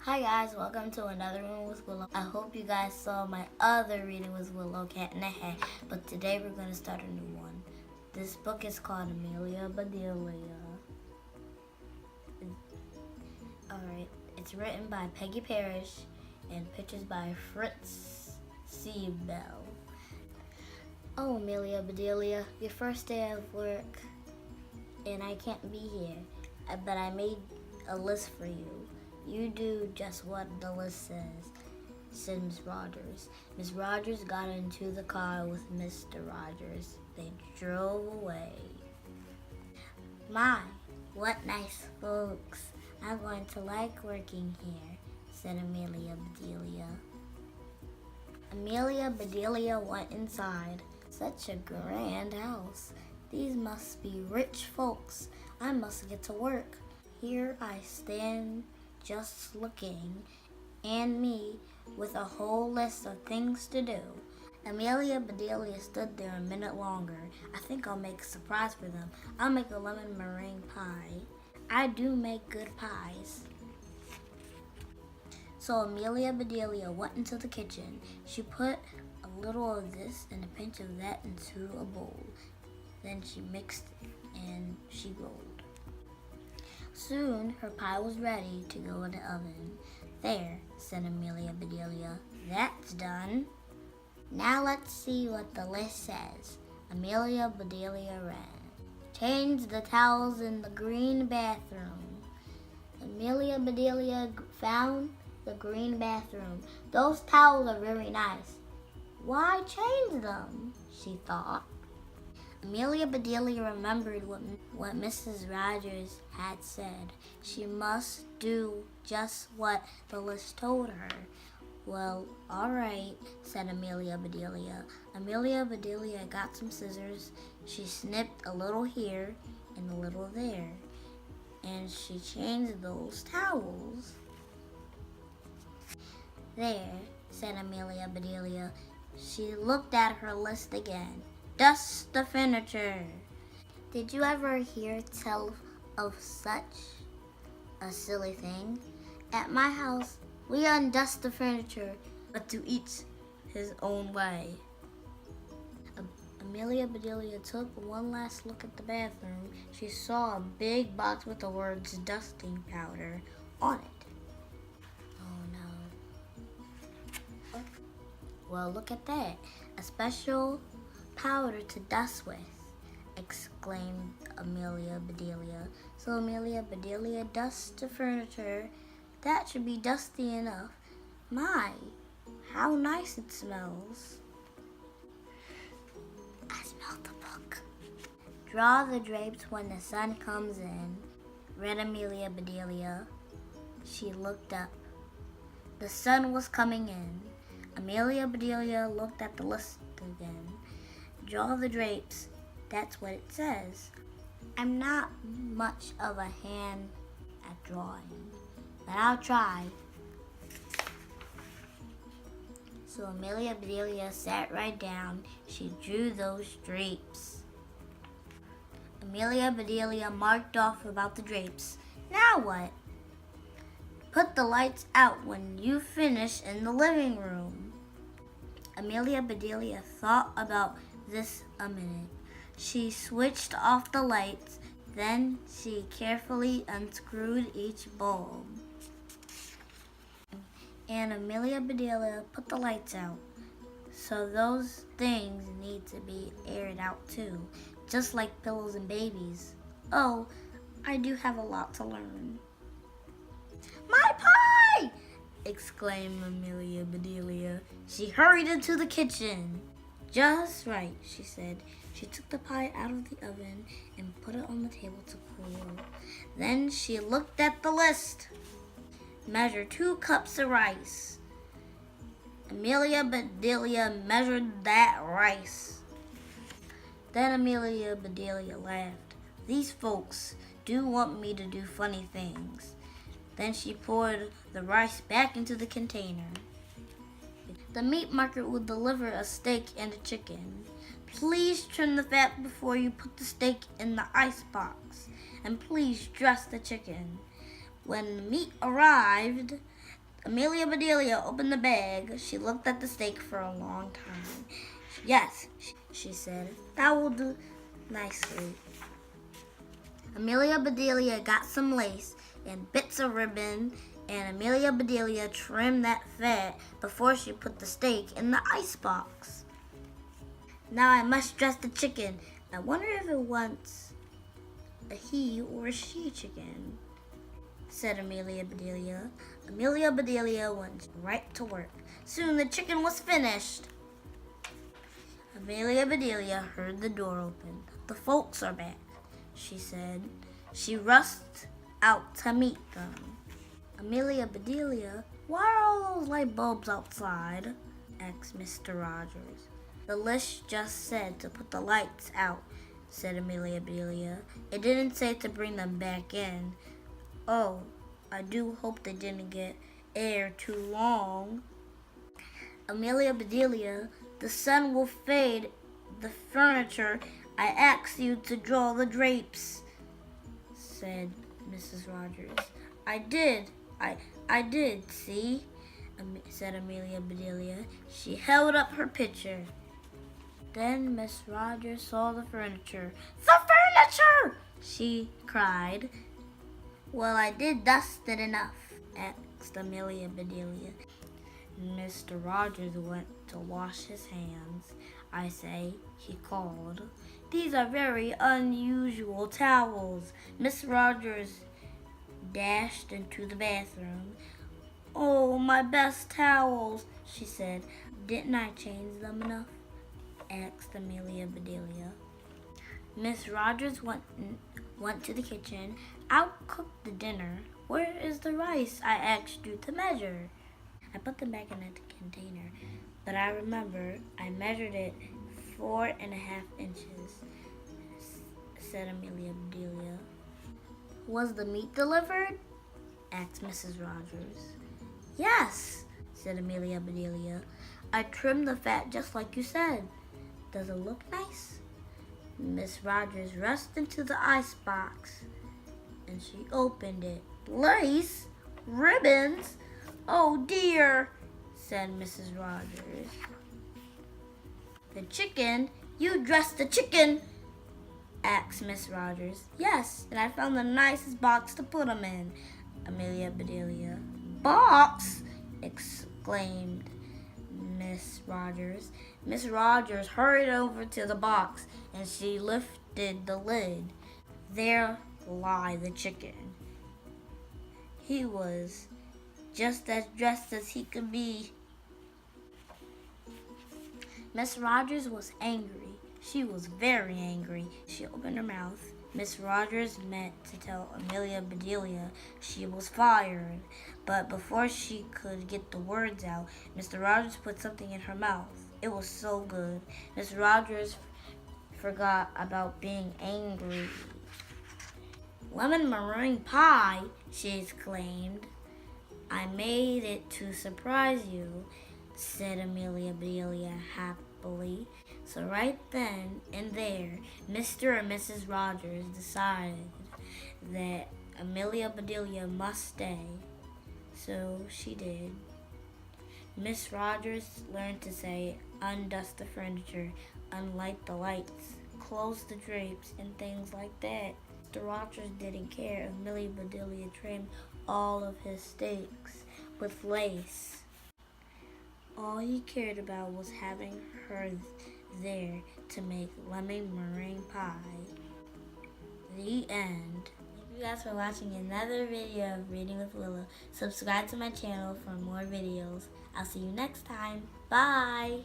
Hi guys, welcome to another reading with Willow. I hope you guys saw my other reading with Willow, Cat in a Hat, but today we're going to start a new one. This book is called Amelia Bedelia. Alright, it's written by Peggy Parish and pictures by Fritz, Siebel. Oh, Amelia Bedelia, your first day of work, and I can't be here, but I made a list for you. You do just what the list says, said Miss Rogers. Miss Rogers got into the car with Mr. Rogers. They drove away. My, what nice folks. I'm going to like working here, said Amelia Bedelia. Amelia Bedelia went inside. Such a grand house. These must be rich folks. I must get to work. Here I stand just looking, and me with a whole list of things to do. Amelia Bedelia stood there a minute longer. I think I'll make a surprise for them. I'll make a lemon meringue pie. I do make good pies. So Amelia Bedelia went into the kitchen. She put a little of this and a pinch of that into a bowl. Then she mixed and she rolled. Soon her pie was ready to go in the oven. There, said Amelia Bedelia, that's done. Now let's see what the list says. Amelia Bedelia read. Change the towels in the green bathroom. Amelia Bedelia found the green bathroom. Those towels are very nice. Why change them? She thought. Amelia Bedelia remembered what Mrs. Rogers had said. She must do just what the list told her. Well, all right, said Amelia Bedelia. Amelia Bedelia got some scissors. She snipped a little here and a little there, and she changed those towels. There, said Amelia Bedelia. She looked at her list again. Dust the furniture. Did you ever hear tell of such a silly thing? At my house, we undust the furniture, but to each his own way. Amelia Bedelia took one last look at the bathroom. She saw a big box with the words dusting powder on it. Oh no. Well, look at that. A special powder to dust with, exclaimed Amelia Bedelia. So Amelia Bedelia dusted the furniture. That should be dusty enough. My, how nice it smells. I smell the book. Draw the drapes when the sun comes in, read Amelia Bedelia. She looked up. The sun was coming in. Amelia Bedelia looked at the list again. Draw the drapes. That's what it says. I'm not much of a hand at drawing, but I'll try. So Amelia Bedelia sat right down. She drew those drapes. Amelia Bedelia marked off about the drapes. Now what? Put the lights out when you finish in the living room. Amelia Bedelia thought about this a minute. She switched off the lights, then she carefully unscrewed each bulb. And Amelia Bedelia put the lights out. So those things need to be aired out too, just like pillows and babies. Oh, I do have a lot to learn. My pie! Exclaimed Amelia Bedelia. She hurried into the kitchen. Just right, she said. She took the pie out of the oven and put it on the table to cool. Then she looked at the list. Measure 2 cups of rice. Amelia Bedelia measured that rice. Then Amelia Bedelia laughed. These folks do want me to do funny things. Then she poured the rice back into the container. The meat market will deliver a steak and a chicken. Please trim the fat before you put the steak in the ice box. And please dress the chicken. When the meat arrived, Amelia Bedelia opened the bag. She looked at the steak for a long time. Yes, she said, that will do nicely. Amelia Bedelia got some lace and bits of ribbon, and Amelia Bedelia trimmed that fat before she put the steak in the icebox. Now I must dress the chicken. I wonder if it wants a he or a she chicken, said Amelia Bedelia. Amelia Bedelia went right to work. Soon the chicken was finished. Amelia Bedelia heard the door open. The folks are back, she said. She rushed out to meet them. Amelia Bedelia, why are all those light bulbs outside? Asked Mr. Rogers. The list just said to put the lights out, said Amelia Bedelia. It didn't say to bring them back in. Oh, I do hope they didn't get air too long. Amelia Bedelia, the sun will fade the furniture. I asked you to draw the drapes, said Mrs. Rogers. I did, see, said Amelia Bedelia. She held up her picture. Then Miss Rogers saw the furniture. The furniture! She cried. Well, I did dust it enough, asked Amelia Bedelia. Mr. Rogers went to wash his hands. I say, he called. These are very unusual towels. Miss Rogers dashed into the bathroom. Oh, my best towels, she said. Didn't I change them enough? Asked Amelia Bedelia. Miss Rogers went to the kitchen. I'll cook the dinner. Where is the rice I asked you to measure? I put them back in the container, but I remember I measured it 4.5 inches, said Amelia Bedelia. Was the meat delivered? Asked Mrs. Rogers. Yes, said Amelia Bedelia. I trimmed the fat just like you said. Does it look nice? Miss Rogers rushed into the icebox and she opened it. Lace? Ribbons? Oh dear, said Mrs. Rogers. The chicken? You dressed the chicken? Asked Miss Rogers. Yes, and I found the nicest box to put them in, Amelia Bedelia. Box? Exclaimed Miss Rogers. Miss Rogers hurried over to the box and she lifted the lid. There lay the chicken. He was just as dressed as he could be. Miss Rogers was angry. She was very angry. She opened her mouth. Miss Rogers meant to tell Amelia Bedelia she was fired, but before she could get the words out, Mr. Rogers put something in her mouth. It was so good. Miss Rogers forgot about being angry. Lemon meringue pie, she exclaimed. I made it to surprise you, said Amelia Bedelia happily. So right then and there, Mr. and Mrs. Rogers decided that Amelia Bedelia must stay. So she did. Miss Rogers learned to say, undust the furniture, unlight the lights, close the drapes, and things like that. Mr. Rogers didn't care if Amelia Bedelia trimmed all of his steaks with lace. All he cared about was having her there to make lemon meringue pie. The end. Thank you guys for watching another video of Reading with Willow. Subscribe to my channel for more videos. I'll see you next time. Bye!